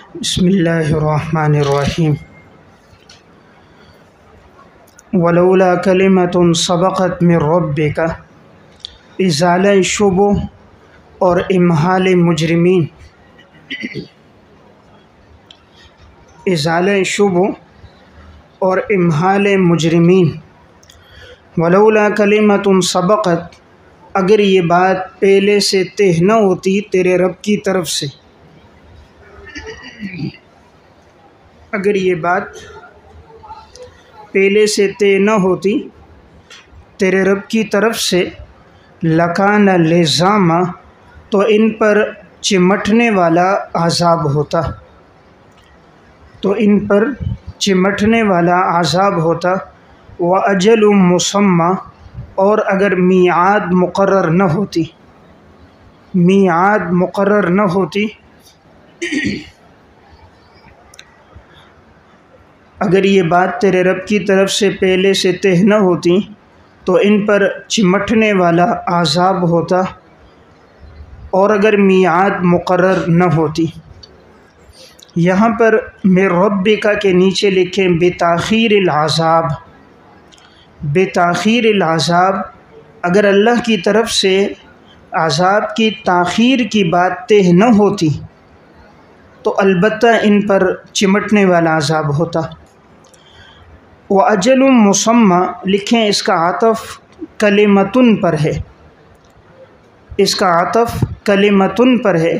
بسم اللہ الرحمن الرحیم ولولا کلمۃ سبقت من ربک ازالہ شبہ اور امحال مجرمین ازالہ شبہ اور امحال مجرمین ولولا کلمۃ سبقت اگر یہ بات پہلے سے طے نہ ہوتی تیرے رب کی طرف سے، اگر یہ بات پہلے سے طے نہ ہوتی تیرے رب کی طرف سے، لکان لزاما تو ان پر چمٹنے والا عذاب ہوتا، تو ان پر چمٹنے والا عذاب ہوتا، وَأَجَلٌ مُّسَمًّى اور اگر میعاد مقرر نہ ہوتی، میعاد مقرر نہ ہوتی، اگر یہ بات تیرے رب کی طرف سے پہلے سے طے نہ ہوتی تو ان پر چمٹنے والا عذاب ہوتا، اور اگر میعاد مقرر نہ ہوتی۔ یہاں پر من ربک کے نیچے لکھیں بتاخیر العذاب، بتاخیر العذاب، اگر اللہ کی طرف سے عذاب کی تاخیر کی بات طے نہ ہوتی تو البتہ ان پر چمٹنے والا عذاب ہوتا۔ وَأَجَلٌ مُّسَمًّى لکھیں اس کا عطف کلمتن پر ہے، اس کا عطف کلمتن پر ہے،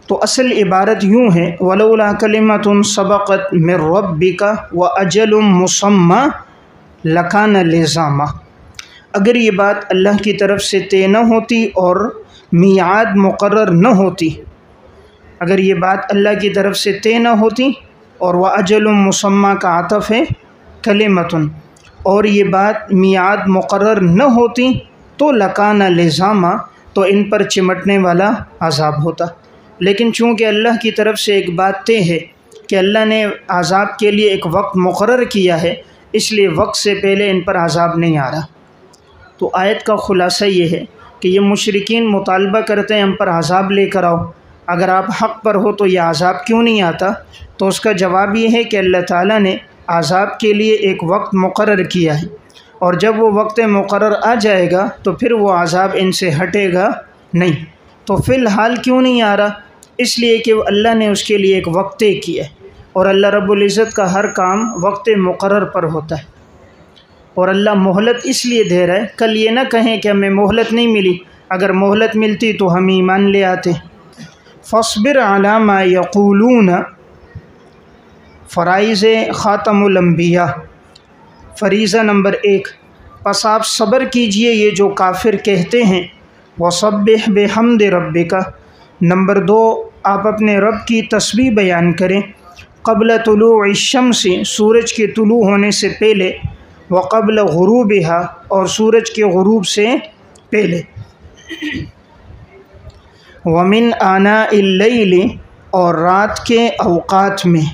تو اصل عبارت یوں ہے وَلَوْلَا كَلِمَةٌ سَبَقَتْ مِن رَبِّكَ وَأَجَلٌ مُّسَمًّى لَكَانَ لِزَامًا، اگر یہ بات اللہ کی طرف سے طے نہ ہوتی اور میعاد مقرر نہ ہوتی، اگر یہ بات اللہ کی طرف سے طے نہ ہوتی، اور وَأَجَلٌ مُّسَمًّى کا عطف ہے کلمتن، اور یہ بات میعاد مقرر نہ ہوتی تو لَكَانَ لِزَامًا تو ان پر چمٹنے والا عذاب ہوتا۔ لیکن چونکہ اللہ کی طرف سے ایک بات طے ہے کہ اللہ نے عذاب کے لیے ایک وقت مقرر کیا ہے، اس لیے وقت سے پہلے ان پر عذاب نہیں آ رہا۔ تو آیت کا خلاصہ یہ ہے کہ یہ مشرکین مطالبہ کرتے ہیں ہم پر عذاب لے کر آؤ، اگر آپ حق پر ہو تو یہ عذاب کیوں نہیں آتا؟ تو اس کا جواب یہ ہے کہ اللہ تعالیٰ نے عذاب کے لیے ایک وقت مقرر کیا ہے، اور جب وہ وقت مقرر آ جائے گا تو پھر وہ عذاب ان سے ہٹے گا نہیں۔ تو فی الحال کیوں نہیں آ رہا؟ اس لیے کہ اللہ نے اس کے لیے ایک وقت طے کیا ہے، اور اللہ رب العزت کا ہر کام وقت مقرر پر ہوتا ہے، اور اللہ مہلت اس لیے دے رہا ہے، کل یہ نہ کہیں کہ ہمیں مہلت نہیں ملی، اگر مہلت ملتی تو ہم ایمان لے آتے۔ فاصبر علی ما یقولون، فرائض خاتم الانبیاء، فریضہ نمبر 1، پس آپ صبر کیجئے یہ جو کافر کہتے ہیں، وسبح بحمد ربک، نمبر 2، آپ اپنے رب کی تسبیح بیان کریں، قبل طلوع الشمس، سورج کے طلوع ہونے سے پہلے، وقبل غروبها، اور سورج کے غروب سے پہلے، ومن آناء اللیل، اور رات کے اوقات میں،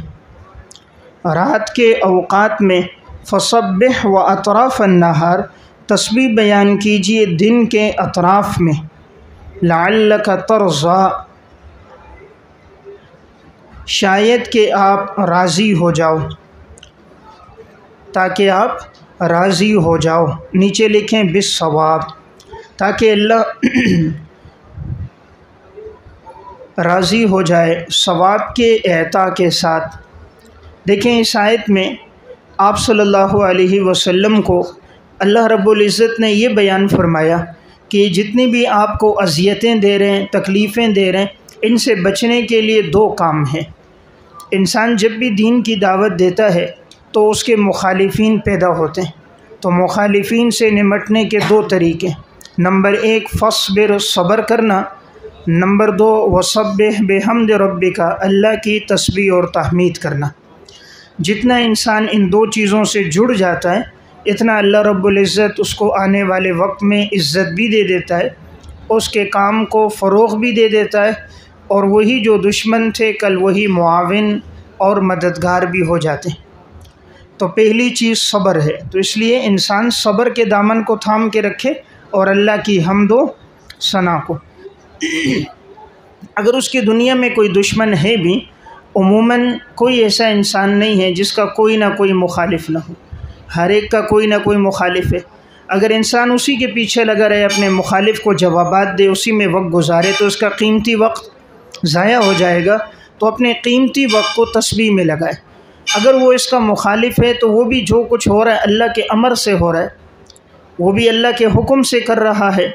رات کے اوقات میں، فسبح واطراف النہار، تسبیح بیان کیجئے دن کے اطراف میں، لعلک ترضی، شاید کہ آپ راضی ہو جاؤ، تاکہ آپ راضی ہو جاؤ، نیچے لکھیں بالصواب، تاکہ اللہ راضی ہو جائے ثواب کے اعطاء کے ساتھ۔ دیکھیں اس آیت میں آپ صلی اللہ علیہ وسلم کو اللہ رب العزت نے یہ بیان فرمایا کہ جتنی بھی آپ کو اذیتیں دے رہے ہیں، تکلیفیں دے رہے ہیں، ان سے بچنے کے لیے 2 کام ہیں۔ انسان جب بھی دین کی دعوت دیتا ہے تو اس کے مخالفین پیدا ہوتے ہیں، تو مخالفین سے نمٹنے کے 2 طریقے، نمبر 1 فاصبر، صبر کرنا، نمبر 2 وسبح بحمد ربک، اللہ کی تسبیح اور تحمید کرنا۔ جتنا انسان ان 2 چیزوں سے جڑ جاتا ہے اتنا اللہ رب العزت اس کو آنے والے وقت میں عزت بھی دے دیتا ہے، اس کے کام کو فروغ بھی دے دیتا ہے، اور وہی جو دشمن تھے کل وہی معاون اور مددگار بھی ہو جاتے ہیں۔ تو پہلی چیز صبر ہے، تو اس لیے انسان صبر کے دامن کو تھام کے رکھے اور اللہ کی حمد و ثنا کو۔ اگر اس کی دنیا میں کوئی دشمن ہے بھی، عموماً کوئی ایسا انسان نہیں ہے جس کا کوئی نہ کوئی مخالف نہ ہو، ہر ایک کا کوئی نہ کوئی مخالف ہے۔ اگر انسان اسی کے پیچھے لگا رہے، اپنے مخالف کو جوابات دے، اسی میں وقت گزارے، تو اس کا قیمتی وقت ضائع ہو جائے گا۔ تو اپنے قیمتی وقت کو تسبیح میں لگائے۔ اگر وہ اس کا مخالف ہے تو وہ بھی جو کچھ ہو رہا ہے اللہ کے امر سے ہو رہا ہے، وہ بھی اللہ کے حکم سے کر رہا ہے،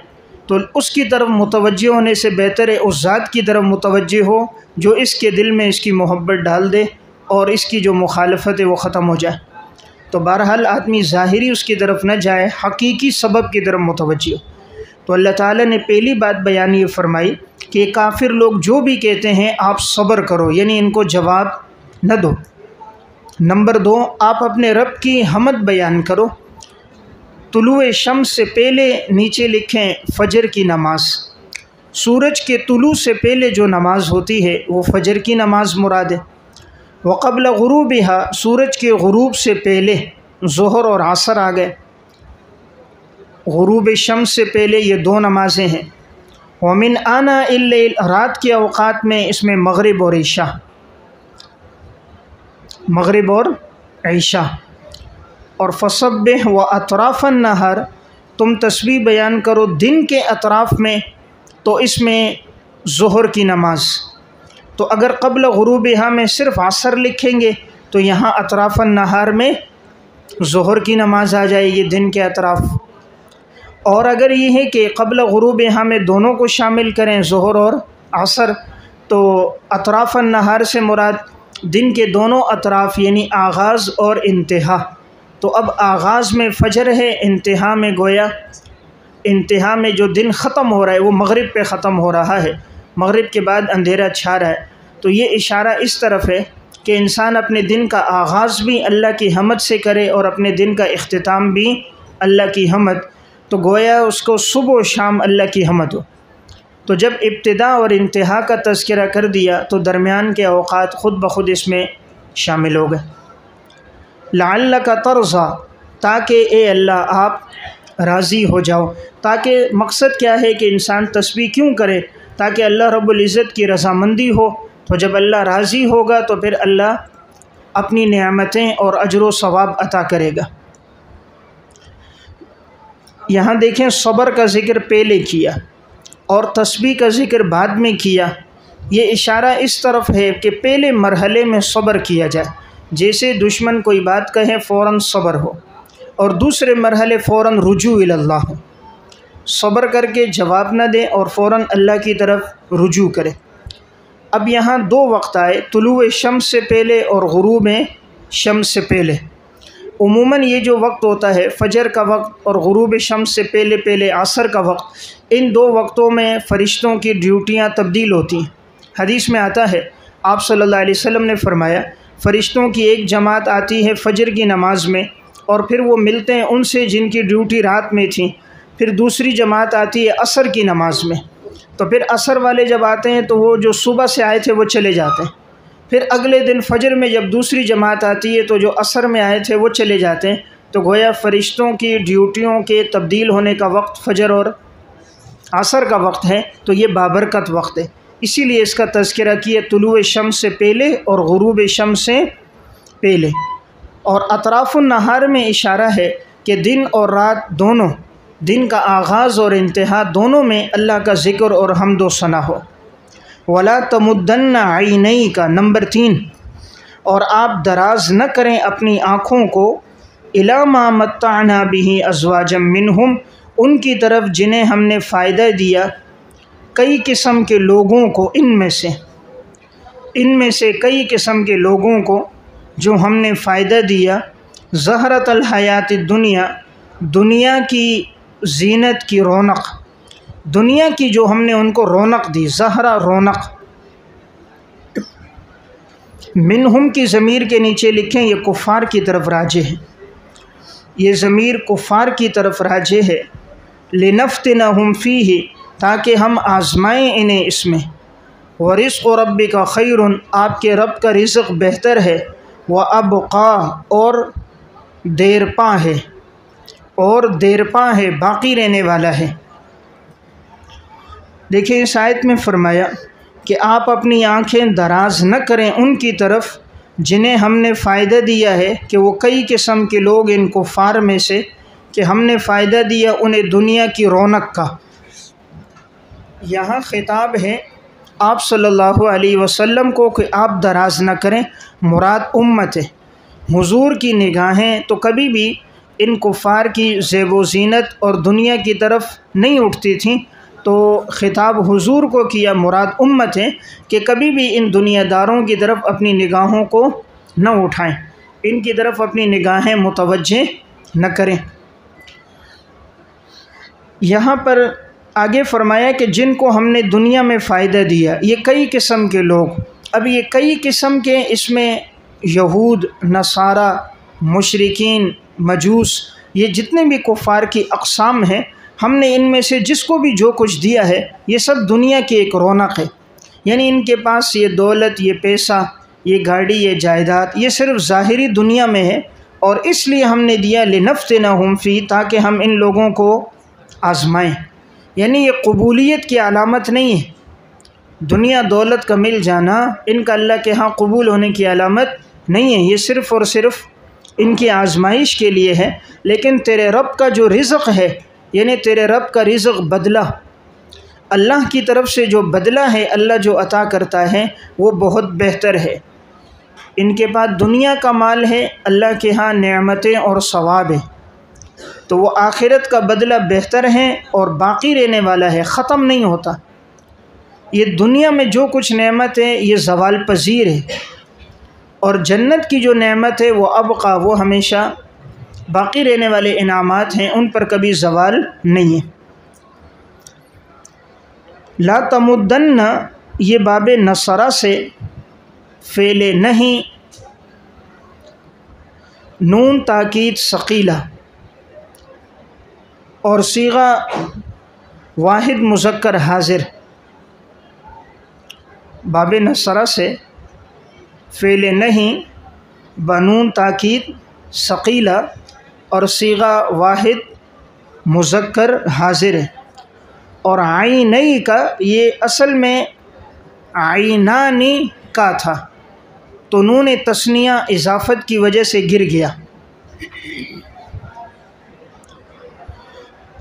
تو اس کی طرف متوجہ ہونے سے بہتر ہے اس ذات کی طرف متوجہ ہو جو اس کے دل میں اس کی محبت ڈال دے اور اس کی جو مخالفت ہے وہ ختم ہو جائے۔ تو بہرحال آدمی ظاہری اس کی طرف نہ جائے، حقیقی سبب کی طرف متوجہ ہو۔ تو اللہ تعالیٰ نے پہلی بات بیان یہ فرمائی کہ کافر لوگ جو بھی کہتے ہیں آپ صبر کرو، یعنی ان کو جواب نہ دو۔ نمبر 2، آپ اپنے رب کی حمد بیان کرو۔ طلوع شمس سے پہلے نیچے لکھیں فجر کی نماز، سورج کے طلوع سے پہلے جو نماز ہوتی ہے وہ فجر کی نماز مراد ہے۔ وقبل غروبها، سورج کے غروب سے پہلے ظہر اور عصر آ گئے، غروب شمس سے پہلے یہ 2 نمازیں ہیں۔ ومن آناء اللیل، رات کے اوقات میں اس میں مغرب اور عشاء، مغرب اور عشاء۔ اور فسبح و اطراف النہار، تم تسبیح بیان کرو دن کے اطراف میں، تو اس میں ظہر کی نماز۔ تو اگر قبل غروبہا میں صرف عصر لکھیں گے تو یہاں اطراف النہار میں ظہر کی نماز آ جائے گی، دن کے اطراف۔ اور اگر یہ ہے کہ قبل غروبہا میں دونوں کو شامل کریں، ظہر اور عصر، تو اطراف النہار سے مراد دن کے دونوں اطراف، یعنی آغاز اور انتہا۔ تو اب آغاز میں فجر ہے، انتہا میں گویا، انتہا میں جو دن ختم ہو رہا ہے وہ مغرب پہ ختم ہو رہا ہے، مغرب کے بعد اندھیرا چھا رہا ہے۔ تو یہ اشارہ اس طرف ہے کہ انسان اپنے دن کا آغاز بھی اللہ کی حمد سے کرے اور اپنے دن کا اختتام بھی اللہ کی حمد، تو گویا اس کو صبح و شام اللہ کی حمد ہو۔ تو جب ابتدا اور انتہا کا تذکرہ کر دیا تو درمیان کے اوقات خود بخود اس میں شامل ہو گئے۔ لعلک ترضی، تاکہ اے اللہ آپ راضی ہو جاؤ۔ تاکہ مقصد کیا ہے کہ انسان تسبیح کیوں کرے؟ تاکہ اللہ رب العزت کی رضامندی ہو۔ تو جب اللہ راضی ہوگا تو پھر اللہ اپنی نعمتیں اور اجر و ثواب عطا کرے گا۔ یہاں دیکھیں صبر کا ذکر پہلے کیا اور تسبیح کا ذکر بعد میں کیا۔ یہ اشارہ اس طرف ہے کہ پہلے مرحلے میں صبر کیا جائے، جیسے دشمن کوئی بات کہے فوراً صبر ہو، اور دوسرے مرحلے فوراً رجوع الی اللہ ہو، صبر کر کے جواب نہ دے اور فوراً اللہ کی طرف رجوع کرے۔ اب یہاں 2 وقت آئے، طلوع شمس سے پہلے اور غروب شمس سے پہلے۔ عموماً یہ جو وقت ہوتا ہے فجر کا وقت اور غروب شمس سے پہلے پہلے عصر کا وقت، ان 2 وقتوں میں فرشتوں کی ڈیوٹیاں تبدیل ہوتی ہیں۔ حدیث میں آتا ہے، آپ صلی اللہ علیہ وسلم نے فرمایا، فرشتوں کی ایک جماعت آتی ہے فجر کی نماز میں اور پھر وہ ملتے ہیں ان سے جن کی ڈیوٹی رات میں تھی، پھر دوسری جماعت آتی ہے عصر کی نماز میں، تو پھر عصر والے جب آتے ہیں تو وہ جو صبح سے آئے تھے وہ چلے جاتے ہیں، پھر اگلے دن فجر میں جب دوسری جماعت آتی ہے تو جو عصر میں آئے تھے وہ چلے جاتے ہیں۔ تو گویا فرشتوں کی ڈیوٹیوں کے تبدیل ہونے کا وقت فجر اور عصر کا وقت ہے، تو یہ بابرکت وقت ہے، اسی لیے اس کا تذکرہ کیا طلوع شمس سے پہلے اور غروب شمس سے پہلے۔ اور اطراف النہار میں اشارہ ہے کہ دن اور رات دونوں، دن کا آغاز اور انتہا دونوں میں اللہ کا ذکر اور حمد و ثنا ہو۔ وَلَا تَمُدَّنَّ عَيْنَيْكَ، نمبر 3، اور آپ دراز نہ کریں اپنی آنکھوں کو إِلَىٰ مَا مَتَّعْنَا بِهِ أَزْوَاجًا مِّنْهُمْ، ان کی طرف جنہیں ہم نے فائدہ دیا کئی قسم کے لوگوں کو، ان میں سے کئی قسم کے لوگوں کو جو ہم نے فائدہ دیا، زہرۃ الحیات الدنیا، دنیا کی زینت کی رونق، دنیا کی جو ہم نے ان کو رونق دی، زہرہ رونق۔ منہم کی ضمیر کے نیچے لکھیں یہ کفار کی طرف راجع ہے، یہ ضمیر کفار کی طرف راجع ہے۔ لنفتنہم فیہ، تاکہ ہم آزمائیں انہیں اس میں۔ ورزق ربک خیر، آپ کے رب کا رزق بہتر ہے۔ وابقا، اور دیرپا ہے، اور دیرپا ہے، باقی رہنے والا ہے۔ دیکھیں اس آیت میں فرمایا کہ آپ اپنی آنکھیں دراز نہ کریں ان کی طرف جنہیں ہم نے فائدہ دیا ہے، کہ وہ کئی قسم کے لوگ ان کفار میں سے کہ ہم نے فائدہ دیا انہیں دنیا کی رونق کا۔ یہاں خطاب ہے آپ صلی اللہ علیہ وسلم کو کہ آپ دراز نہ کریں، مراد امت ہے۔ حضور کی نگاہیں تو کبھی بھی ان کفار کی زیب و زینت اور دنیا کی طرف نہیں اٹھتی تھیں، تو خطاب حضور کو کیا، مراد امت ہے کہ کبھی بھی ان دنیا داروں کی طرف اپنی نگاہوں کو نہ اٹھائیں، ان کی طرف اپنی نگاہیں متوجہ نہ کریں۔ یہاں پر آگے فرمایا کہ جن کو ہم نے دنیا میں فائدہ دیا، یہ کئی قسم کے لوگ۔ اب یہ کئی قسم کے، اس میں یہود، نصارہ، مشرکین، مجوس، یہ جتنے بھی کفار کی اقسام ہیں، ہم نے ان میں سے جس کو بھی جو کچھ دیا ہے یہ سب دنیا کی ایک رونق ہے، یعنی ان کے پاس یہ دولت، یہ پیسہ، یہ گاڑی، یہ جائیداد، یہ صرف ظاہری دنیا میں ہے، اور اس لیے ہم نے دیا لنفتنہم فی، تاکہ ہم ان لوگوں کو آزمائیں۔ یعنی یہ قبولیت کی علامت نہیں ہے، دنیا دولت کا مل جانا ان کا اللہ کے ہاں قبول ہونے کی علامت نہیں ہے، یہ صرف اور صرف ان کی آزمائش کے لیے ہے۔ لیکن تیرے رب کا جو رزق ہے، یعنی تیرے رب کا رزق بدلہ، اللہ کی طرف سے جو بدلہ ہے، اللہ جو عطا کرتا ہے وہ بہت بہتر ہے۔ ان کے پاس دنیا کا مال ہے، اللہ کے ہاں نعمتیں اور ثواب ہے، تو وہ آخرت کا بدلہ بہتر ہے اور باقی رہنے والا ہے، ختم نہیں ہوتا۔ یہ دنیا میں جو کچھ نعمت ہے یہ زوال پذیر ہے، اور جنت کی جو نعمت ہے وہ ابقا، وہ ہمیشہ باقی رہنے والے انعامات ہیں، ان پر کبھی زوال نہیں ہے۔ لا تمدن، یہ باب نصرہ سے فعل نہیں، نون تاکید ثقیلہ اور صیغہ واحد مذکر حاضر، باب نصرہ سے فعل نہیں بنون تاکید ثقیلہ اور صیغہ واحد مذکر حاضر ہے۔ اور عینی کا، یہ اصل میں عینانی کا تھا، تو نون تثنیہ اضافت کی وجہ سے گر گیا۔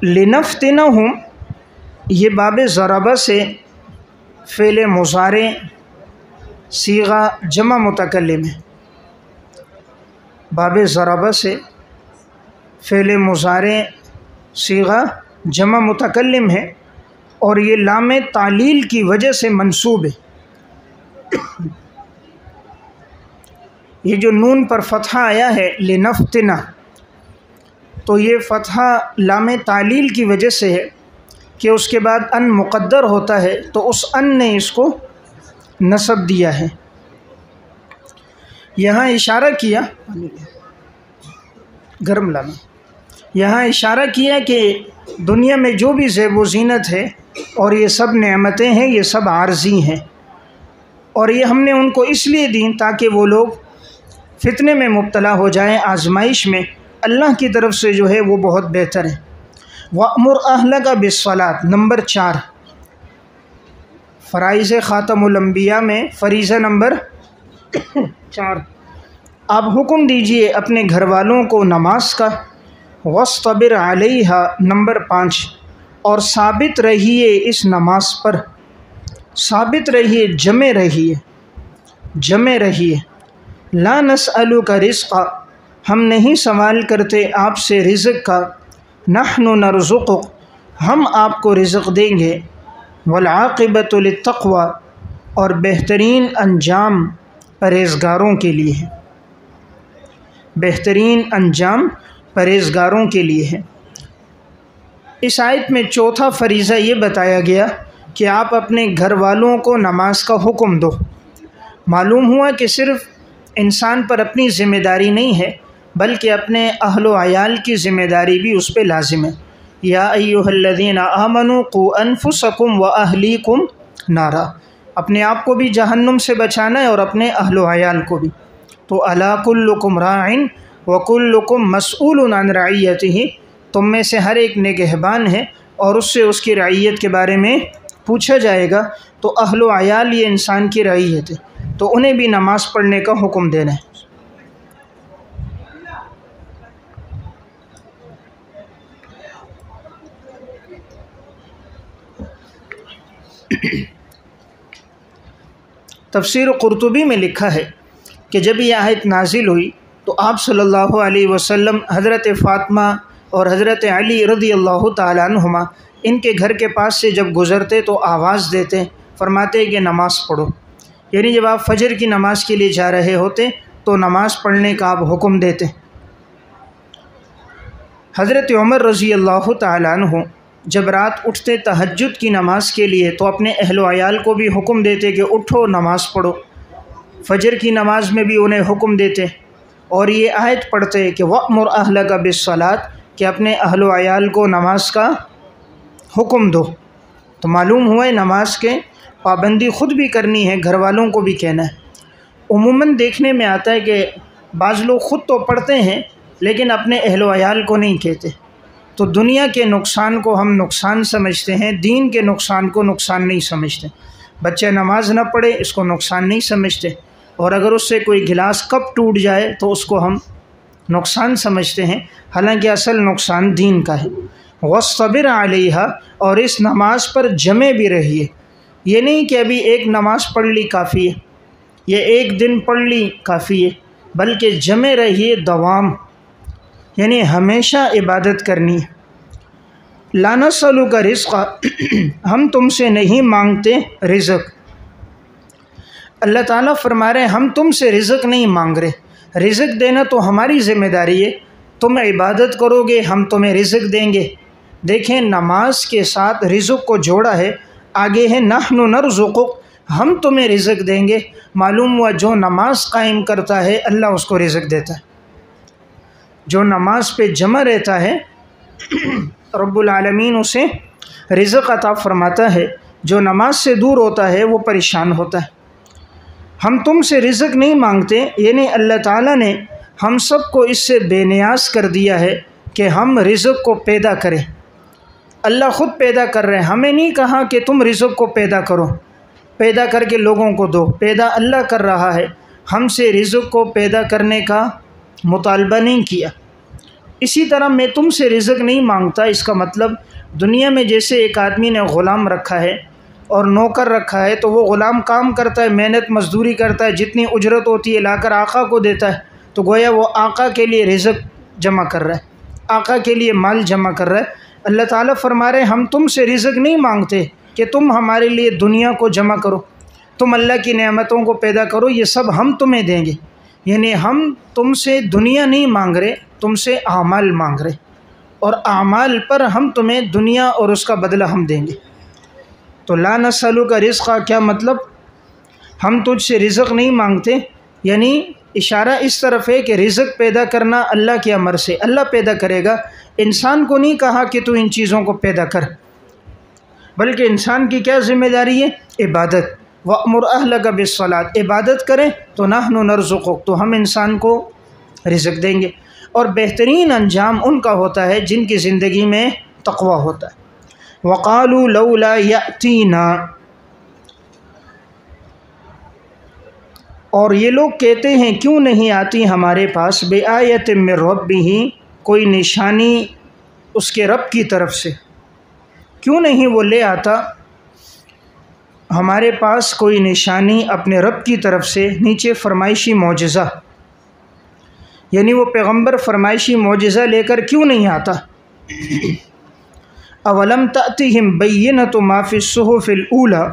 لنفتنہم، یہ باب ضربہ سے فعل مضارع صیغہ جمع متکلم ہے، باب ضربہ سے فعل مضارع صیغہ جمع متکلم ہے، اور یہ لام تعلیل کی وجہ سے منصوب ہے۔ یہ جو نون پر فتحہ آیا ہے لنفتنہ، تو یہ فتحہ لام تعلیل کی وجہ سے ہے کہ اس کے بعد ان مقدر ہوتا ہے، تو اس ان نے اس کو نصب دیا ہے۔ یہاں اشارہ کیا، گرم لانا، یہاں اشارہ کیا کہ دنیا میں جو بھی زیب و زینت ہے اور یہ سب نعمتیں ہیں، یہ سب عارضی ہیں، اور یہ ہم نے ان کو اس لیے دیں تاکہ وہ لوگ فتنے میں مبتلا ہو جائیں، آزمائش میں۔ اللہ کی طرف سے جو ہے وہ بہت بہتر ہے۔ وَأْمُرْ أَهْلَكَ بِالصَّلَاةِ، نمبر 4، فرائض خاتم الانبیاء میں فریضہ نمبر 4، آپ حکم دیجئے اپنے گھر والوں کو نماز کا۔ وَاصْطَبِرْ عَلَيْهَا، نمبر 5، اور ثابت رہیے اس نماز پر، ثابت رہیے، جمے رہیے، جمے رہیے۔ لا نسألک رزقا، ہم نہیں سوال کرتے آپ سے رزق کا، نحن نرزقک، ہم آپ کو رزق دیں گے، والعاقبۃ للتقوی، اور بہترین انجام پرہیزگاروں کے لیے ہے، بہترین انجام پرہیزگاروں کے لیے ہے۔ اس آیت میں چوتھا فریضہ یہ بتایا گیا کہ آپ اپنے گھر والوں کو نماز کا حکم دو۔ معلوم ہوا کہ صرف انسان پر اپنی ذمہ داری نہیں ہے، بلکہ اپنے اہل و عیال کی ذمہ داری بھی اس پہ لازم ہے۔ یا ایھا الذین آمنوا قوا انفسکم واہلیکم نارا، اپنے آپ کو بھی جہنم سے بچانا ہے اور اپنے اہل و عیال کو بھی۔ تو الا کلکم راع وکلکم مسئول عن رعیتہ، تم میں سے ہر ایک نگہبان ہے اور اس سے اس کی رعیت کے بارے میں پوچھا جائے گا تو اہل و عیال یہ انسان کی رعیت ہے، تو انہیں بھی نماز پڑھنے کا حکم دینا ہے۔ تفسیر قرطبی میں لکھا ہے کہ جب یہ آیت نازل ہوئی تو آپ صلی اللہ علیہ وسلم حضرت فاطمہ اور حضرت علی رضی اللہ تعالیٰ عنہما ان کے گھر کے پاس سے جب گزرتے تو آواز دیتے، فرماتے کہ نماز پڑھو، یعنی جب آپ فجر کی نماز کے لیے جا رہے ہوتے تو نماز پڑھنے کا آپ حکم دیتے۔ حضرت عمر رضی اللہ تعالیٰ عنہ جب رات اٹھتے تہجد کی نماز کے لیے تو اپنے اہل و عیال کو بھی حکم دیتے کہ اٹھو نماز پڑھو، فجر کی نماز میں بھی انہیں حکم دیتے، اور یہ آیت پڑھتے کہ وَأْمُرْ أَهْلَكَ بِالصَّلَاةِ کہ اپنے اہل و عیال کو نماز کا حکم دو۔ تو معلوم ہوا ہے نماز کے پابندی خود بھی کرنی ہے، گھر والوں کو بھی کہنا ہے۔ عموماً دیکھنے میں آتا ہے کہ بعض لوگ خود تو پڑھتے ہیں لیکن اپنے اہل و عیال کو نہیں کہتے، تو دنیا کے نقصان کو ہم نقصان سمجھتے ہیں، دین کے نقصان کو نقصان نہیں سمجھتے۔ بچہ نماز نہ پڑھے اس کو نقصان نہیں سمجھتے، اور اگر اس سے کوئی گلاس کپ ٹوٹ جائے تو اس کو ہم نقصان سمجھتے ہیں، حالانکہ اصل نقصان دین کا ہے۔ وَاصْطَبِرْ عَلَيْهَا اور اس نماز پر جمے بھی رہیے، یہ نہیں کہ ابھی ایک نماز پڑھ لی کافی ہے، یہ ایک دن پڑھ لی کافی ہے، بلکہ جمے رہیے، دوام، یعنی ہمیشہ عبادت کرنی ہے۔ لَا نَسْأَلُكَ رِزْقًا ہم تم سے نہیں مانگتے رزق۔ اللہ تعالیٰ فرما رہے ہیں ہم تم سے رزق نہیں مانگ رہے، رزق دینا تو ہماری ذمہ داری ہے، تم عبادت کرو گے ہم تمہیں رزق دیں گے۔ دیکھیں نماز کے ساتھ رزق کو جوڑا ہے، آگے ہے نحن نرزقک ہم تمہیں رزق دیں گے۔ معلوم ہوا جو نماز قائم کرتا ہے اللہ اس کو رزق دیتا ہے، جو نماز پہ جمع رہتا ہے رب العالمین اسے رزق عطا فرماتا ہے، جو نماز سے دور ہوتا ہے وہ پریشان ہوتا ہے۔ ہم تم سے رزق نہیں مانگتے، یعنی اللہ تعالیٰ نے ہم سب کو اس سے بے نیاز کر دیا ہے کہ ہم رزق کو پیدا کریں۔ اللہ خود پیدا کر رہے ہیں، ہمیں نہیں کہا کہ تم رزق کو پیدا کرو، پیدا کر کے لوگوں کو دو، پیدا اللہ کر رہا ہے، ہم سے رزق کو پیدا کرنے کا مطالبہ نہیں کیا۔ اسی طرح میں تم سے رزق نہیں مانگتا، اس کا مطلب دنیا میں جیسے ایک آدمی نے غلام رکھا ہے اور نوکر رکھا ہے تو وہ غلام کام کرتا ہے، محنت مزدوری کرتا ہے، جتنی اجرت ہوتی ہے لا کر آقا کو دیتا ہے، تو گویا وہ آقا کے لیے رزق جمع کر رہا ہے، آقا کے لیے مال جمع کر رہا ہے۔ اللہ تعالیٰ فرما رہے ہیں ہم تم سے رزق نہیں مانگتے کہ تم ہمارے لیے دنیا کو جمع کرو، تم اللہ کی نعمتوں کو پیدا کرو، یہ سب ہم تمہیں دیں گے۔ یعنی ہم تم سے دنیا نہیں مانگ رہے، تم سے اعمال مانگ رہے، اور اعمال پر ہم تمہیں دنیا اور اس کا بدلہ ہم دیں گے۔ تو لا نسألک رزقا کیا مطلب؟ ہم تجھ سے رزق نہیں مانگتے، یعنی اشارہ اس طرف ہے کہ رزق پیدا کرنا اللہ کے امر سے، اللہ پیدا کرے گا، انسان کو نہیں کہا کہ تو ان چیزوں کو پیدا کر، بلکہ انسان کی کیا ذمہ داری ہے؟ عبادت۔ وَأْمُرْ أَهْلَكَ بِالصَّلَاةِ عبادت کریں تو نحن نرزقک تو ہم انسان کو رزق دیں گے، اور بہترین انجام ان کا ہوتا ہے جن کی زندگی میں تقوی ہوتا ہے۔ وَقَالُوا لَوْلَا يَأْتِينَا اور یہ لوگ کہتے ہیں کیوں نہیں آتی ہمارے پاس بِآیَةٍ مِّن رَبِّهِ کوئی نشانی اس کے رب کی طرف سے، کیوں نہیں وہ لے آتا ہمارے پاس کوئی نشانی اپنے رب کی طرف سے۔ نیچے فرمائشی معجزہ، یعنی وہ پیغمبر فرمائشی معجزہ لے کر کیوں نہیں آتا؟ اولم تأتihim بینۃ ما فی الصحف الاولی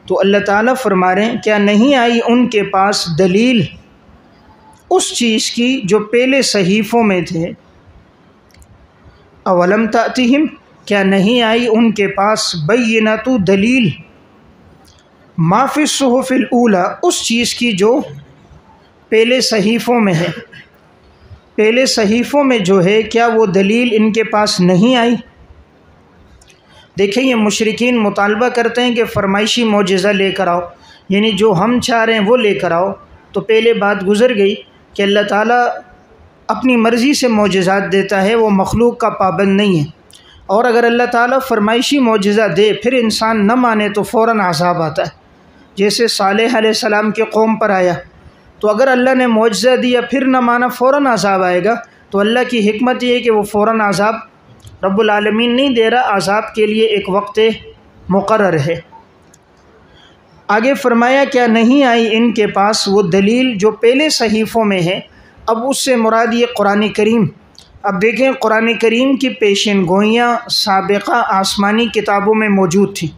تو اللہ تعالیٰ فرما رہے ہیں کیا نہیں آئی ان کے پاس دلیل اس چیز کی جو پہلے صحیفوں میں تھے؟ اولم تأتihim کیا نہیں آئی ان کے پاس بینۃ دلیل ما فی الصحف الاولی اس چیز کی جو پہلے صحیفوں میں ہے، پہلے صحیفوں میں جو ہے کیا وہ دلیل ان کے پاس نہیں آئی؟ دیکھیں یہ مشرکین مطالبہ کرتے ہیں کہ فرمائشی معجزہ لے کر آؤ، یعنی جو ہم چاہ رہے ہیں وہ لے کر آؤ۔ تو پہلے بات گزر گئی کہ اللہ تعالیٰ اپنی مرضی سے معجزات دیتا ہے، وہ مخلوق کا پابند نہیں ہے۔ اور اگر اللہ تعالیٰ فرمائشی معجزہ دے پھر انسان نہ مانے تو فوراً عذاب آتا ہے، جیسے صالح علیہ السلام کے قوم پر آیا۔ تو اگر اللہ نے معجزہ دیا پھر نہ مانا فوراً عذاب آئے گا، تو اللہ کی حکمت یہ ہے کہ وہ فوراً عذاب رب العالمین نہیں دے رہا، عذاب کے لیے ایک وقت مقرر ہے۔ آگے فرمایا کیا نہیں آئی ان کے پاس وہ دلیل جو پہلے صحیفوں میں ہے۔ اب اس سے مراد یہ قرآن کریم۔ اب دیکھیں قرآن کریم کی پیشین گوئیاں سابقہ آسمانی کتابوں میں موجود تھیں،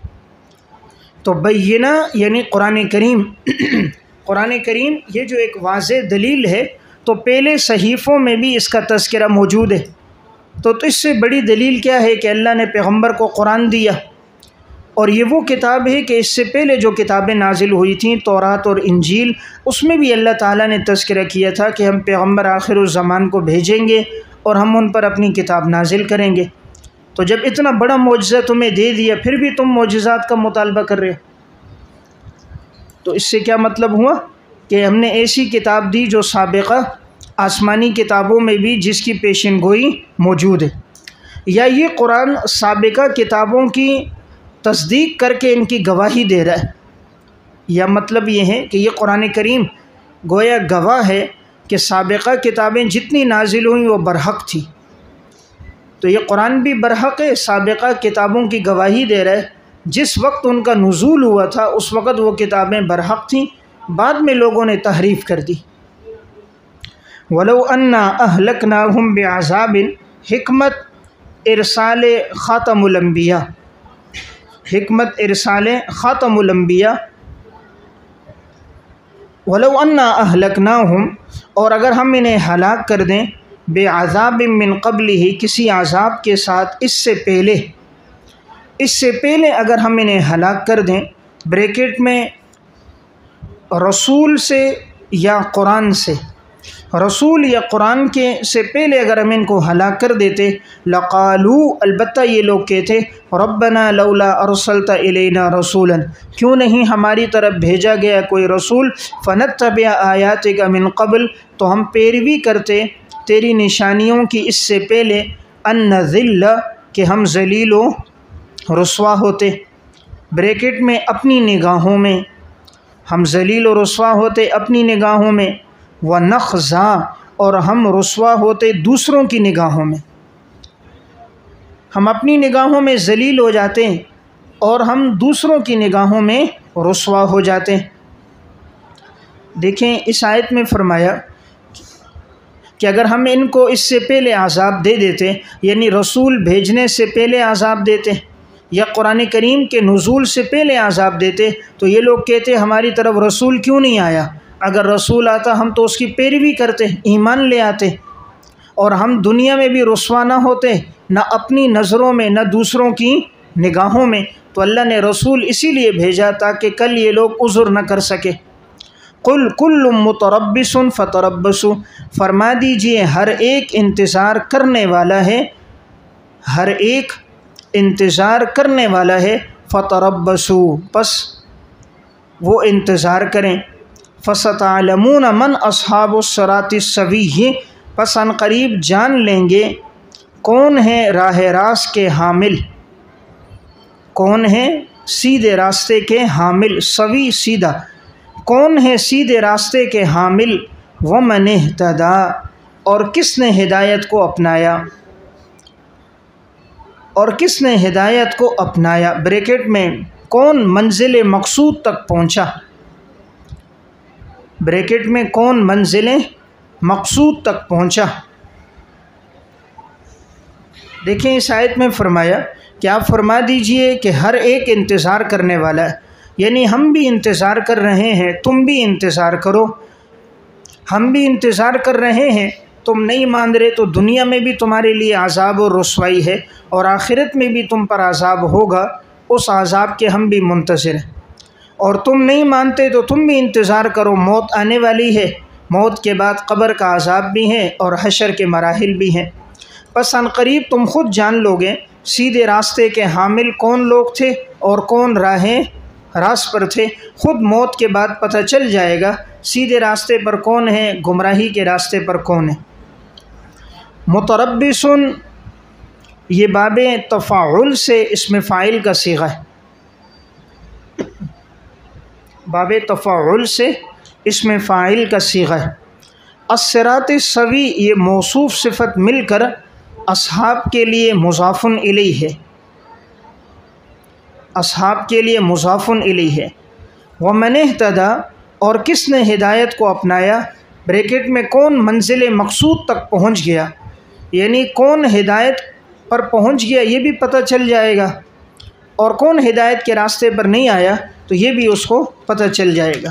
تو بینہ یعنی قرآن کریم قرآن کریم یہ جو ایک واضح دلیل ہے، تو پہلے صحیفوں میں بھی اس کا تذکرہ موجود ہے۔ تو اس سے بڑی دلیل کیا ہے کہ اللہ نے پیغمبر کو قرآن دیا، اور یہ وہ کتاب ہے کہ اس سے پہلے جو کتابیں نازل ہوئی تھیں تورات اور انجیل، اس میں بھی اللہ تعالیٰ نے تذکرہ کیا تھا کہ ہم پیغمبر آخر الزمان کو بھیجیں گے اور ہم ان پر اپنی کتاب نازل کریں گے۔ تو جب اتنا بڑا معجزہ تمہیں دے دیا پھر بھی تم معجزات کا مطالبہ کر رہے ہو، تو اس سے کیا مطلب ہوا کہ ہم نے ایسی کتاب دی جو سابقہ آسمانی کتابوں میں بھی جس کی پیشین گوئی موجود ہے، یا یہ قرآن سابقہ کتابوں کی تصدیق کر کے ان کی گواہی دے رہا ہے، یا مطلب یہ ہے کہ یہ قرآن کریم گویا گواہ ہے کہ سابقہ کتابیں جتنی نازل ہوئیں وہ برحق تھی۔ تو یہ قرآن بھی برحق ہے، سابقہ کتابوں کی گواہی دے رہا ہے، جس وقت ان کا نزول ہوا تھا اس وقت وہ کتابیں برحق تھیں، بعد میں لوگوں نے تحریف کر دی۔ وَلَوْ أَنَّا أَهْلَكْنَاهُمْ بِعَذَابٍ حکمت ارسال خاتم الانبیاء، حکمت ارسال خاتم الانبیاء۔ وَلَوْ أَنَّا أَهْلَكْنَاهُمْ، اور اگر ہم انہیں ہلاک کر دیں، بِعَذَابٍ مِّن قَبْلِهِ، کسی عذاب کے ساتھ اس سے پہلے اگر ہم انہیں ہلاک کر دیں، بریکٹ میں رسول سے یا قرآن سے، رسول یا قرآن کے سے پہلے اگر ہم ان کو ہلاک کر دیتے، لقالوا، البتہ یہ لوگ کہتے، ربنا لولا ارسلت الینا رسولا، کیوں نہیں ہماری طرف بھیجا گیا کوئی رسول، فنتبع آیاتک من قبل، تو ہم پیروی کرتے تیری نشانیوں کی اس سے پہلے، ان نذل، کہ ہم ذلیل و رسوا ہوتے، بریکٹ میں اپنی نگاہوں میں، ہم ذلیل و رسوا ہوتے اپنی نگاہوں میں، وَنَخْزَا، اور ہم رسوا ہوتے دوسروں کی نگاہوں میں، ہم اپنی نگاہوں میں ذلیل ہو جاتے اور ہم دوسروں کی نگاہوں میں رسوا ہو جاتے۔ دیکھیں اس آیت میں فرمایا کہ اگر ہم ان کو اس سے پہلے عذاب دے دیتے، یعنی رسول بھیجنے سے پہلے عذاب دیتے یا قرآن کریم کے نزول سے پہلے عذاب دیتے، تو یہ لوگ کہتے ہماری طرف رسول کیوں نہیں آیا، اگر رسول آتا ہم تو اس کی پیروی کرتے، ایمان لے آتے، اور ہم دنیا میں بھی رسوا نہ ہوتے، نہ اپنی نظروں میں نہ دوسروں کی نگاہوں میں۔ تو اللہ نے رسول اسی لیے بھیجا تاکہ کل یہ لوگ عذر نہ کر سکے۔ قل کل متربص فتربصوا، فرما دیجئے ہر ایک انتظار کرنے والا ہے، ہر ایک انتظار کرنے والا ہے، فتربصوا، پس وہ انتظار کریں، فستعلمون من اصحاب الصراط السوی، پس ان قریب جان لیں گے کون ہے راہ راست کے حامل، کون ہے سیدھے راستے کے حامل، سوی سیدھا، کون ہے سیدھے راستے کے حامل، ومن اہتدی، اور کس نے ہدایت کو اپنایا، اور کس نے ہدایت کو اپنایا، بریکٹ میں کون منزل مقصود تک پہنچا، بریکٹ میں کون منزل مقصود تک پہنچا۔ دیکھیں اس آیت میں فرمایا کہ آپ فرما دیجئے کہ ہر ایک انتظار کرنے والا ہے، یعنی ہم بھی انتظار کر رہے ہیں، تم بھی انتظار کرو، ہم بھی انتظار کر رہے ہیں، تم نہیں مان رہے تو دنیا میں بھی تمہارے لیے عذاب اور رسوائی ہے، اور آخرت میں بھی تم پر عذاب ہوگا، اس عذاب کے ہم بھی منتظر ہیں، اور تم نہیں مانتے تو تم بھی انتظار کرو، موت آنے والی ہے، موت کے بعد قبر کا عذاب بھی ہے اور حشر کے مراحل بھی ہیں، پس ان قریب تم خود جان لوگے سیدھے راستے کے حامل کون لوگ تھے اور کون راست پر تھے، خود موت کے بعد پتہ چل جائے گا سیدھے راستے پر کون ہے، گمراہی کے راستے پر کون ہے۔ متربصن، یہ باب تفاعل سے اسم فاعل کا صیغہ ہے، باب تفاعل سے اسم فاعل کا صیغہ ہے۔ الصراط السوی یہ موصوف صفت مل کر اصحاب کے لیے مضاف الیہ ہے، اصحاب کے لیے مضاف الیہ ہے۔ ومن اہتدی اور کس نے ہدایت کو اپنایا، بریکٹ میں کون منزل مقصود تک پہنچ گیا، یعنی کون ہدایت پر پہنچ گیا یہ بھی پتہ چل جائے گا، اور کون ہدایت کے راستے پر نہیں آیا تو یہ بھی اس کو پتہ چل جائے گا۔